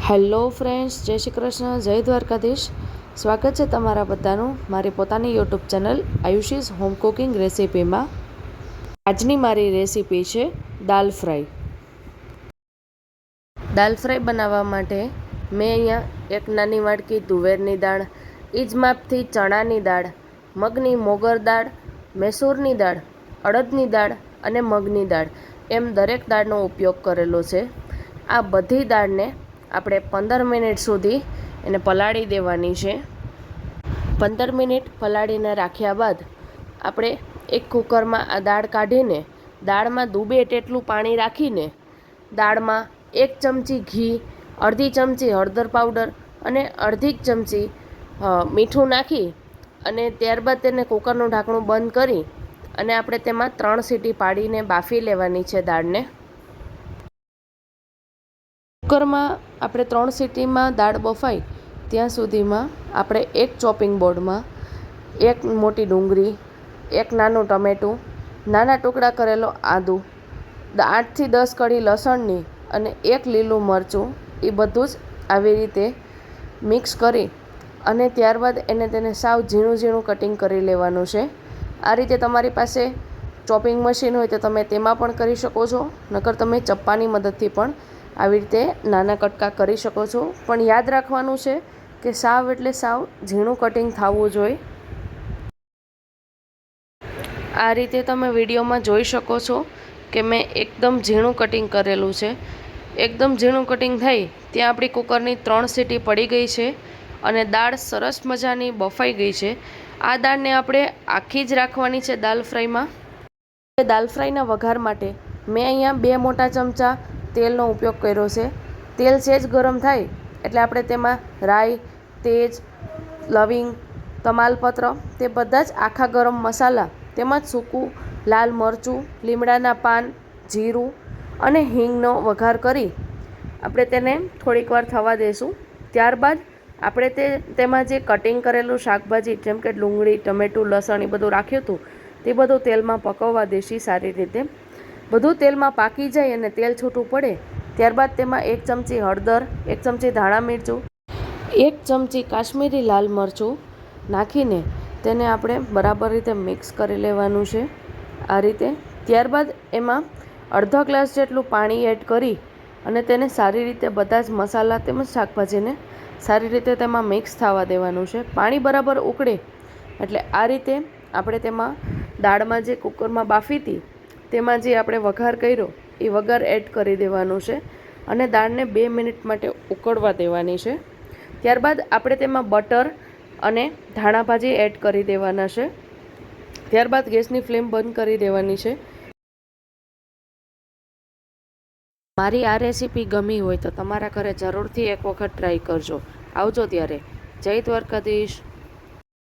Hello friends, જય શ્રી કૃષ્ણ, જય દ્વારકાધીશ. સ્વાગત છે તમારા બધાનું મારી પોતાની યુટ્યુબ ચેનલ આયુષીઝ હોમ કુકિંગ રેસીપીમાં. આજની મારી રેસીપી છે દાલ ફ્રાય. દાલ ફ્રાય બનાવવા માટે મેં અહીંયા એક નાની વાટકી તુવેરની દાળ, એ જ માપથી ચણાની દાળ, મગની મોગર દાળ, મૈસૂરની દાળ, અડદની દાળ અને મગની દાળ એમ દરેક દાળનો ઉપયોગ કરેલો છે. આ બધી દાળને આપણે 15 મિનિટ સુધી એને પલાળી દેવાની છે. 15 મિનિટ પલાળીને રાખ્યા બાદ આપણે એક કુકરમાં આ દાળ કાઢીને દાળમાં ડૂબે તેટલું પાણી રાખીને દાળમાં 1 ચમચી ઘી, અડધી ચમચી હળદર પાવડર અને અડધી ચમચી મીઠું નાખી અને ત્યારબાદ તેને કુકરનું ઢાંકણું બંધ કરી અને આપણે તેમાં 3 સીટી પાડીને બાફી લેવાની છે દાળને. કુકરમાં આપણે 3 સીટીમાં દાળ બફાય ત્યાં સુધીમાં આપણે એક ચોપિંગ બોર્ડમાં એક મોટી ડુંગળી, એક નાનું ટમેટું, નાના ટુકડા કરેલો આદું, 8 થી 10 કળી લસણની અને એક લીલું મરચું, એ બધું જ આવી રીતે મિક્સ કરી અને ત્યારબાદ તેને સાવ ઝીણું ઝીણું કટિંગ કરી લેવાનું છે. આ રીતે તમારી પાસે ચોપિંગ મશીન હોય તો તમે તેમાં પણ કરી શકો છો, નકર તમે ચપ્પાની મદદથી પણ આવી રીતે નાના કટકા કરી શકો છો. પણ યાદ રાખવાનું છે કે સાવ એટલે સાવ ઝીણું કટિંગ થવું જોઈએ. આ રીતે તમે વિડીયોમાં જોઈ શકો છો કે મેં એકદમ ઝીણું કટિંગ કરેલું છે. એકદમ ઝીણું કટિંગ થઈ ત્યાં આપણી કુકરની 3 સીટી પડી ગઈ છે અને દાળ સરસ મજાની બફાઈ ગઈ છે. આ દાળને આપણે આખી જ રાખવાની છે દાલ ફ્રાયમાં. દાલ ફ્રાયના વઘાર માટે મેં અહીંયા 2 મોટા ચમચા તેલનો ઉપયોગ કર્યો છે. તેલ સહેજ ગરમ થાય એટલે આપણે તેમાં રાઈ, તેજ, લવિંગ, તમાલપત્ર તે બધા જ આખા ગરમ મસાલા તેમજ સૂકું લાલ મરચું, લીમડાના પાન, જીરું અને હિંગનો વઘાર કરી આપણે તેને થોડીક વાર થવા દઈશું. ત્યારબાદ આપણે તેમાં જે કટિંગ કરેલું શાકભાજી જેમ કે ડુંગળી, ટમેટું, લસણ એ બધું રાખ્યું હતું તે બધું તેલમાં પકવવા દેશી સારી રીતે. બધું તેલમાં પાકી જાય અને તેલ છૂટું પડે ત્યારબાદ તેમાં 1 ચમચી હળદર, 1 ચમચી ધાણા મરચું, 1 ચમચી કાશ્મીરી લાલ મરચું નાખીને તેને આપણે બરાબર રીતે મિક્સ કરી લેવાનું છે આ રીતે. ત્યારબાદ એમાં અડધો ગ્લાસ જેટલું પાણી એડ કરી અને તેને સારી રીતે બધા જ મસાલા તેમજ શાકભાજીને સારી રીતે તેમાં મિક્સ થવા દેવાનું છે. પાણી બરાબર ઉકળે એટલે આ રીતે આપણે તેમાં દાળમાં જે કુકરમાં બાફી હતી તેમાં જે આપણે વઘાર કર્યો એ વઘાર એડ કરી દેવાનું છે અને દાળને 2 મિનિટ માટે ઉકળવા દેવાની છે. ત્યારબાદ આપણે તેમાં બટર અને ધાણા ભાજી એડ કરી દેવાના છે. ત્યારબાદ ગેસની ફ્લેમ બંધ કરી દેવાની છે. મારી આ રેસીપી ગમી હોય તો તમારા ઘરે જરૂરથી એક વખત ટ્રાય કરજો. આવજો ત્યારે. જય દ્વારકાધીશ.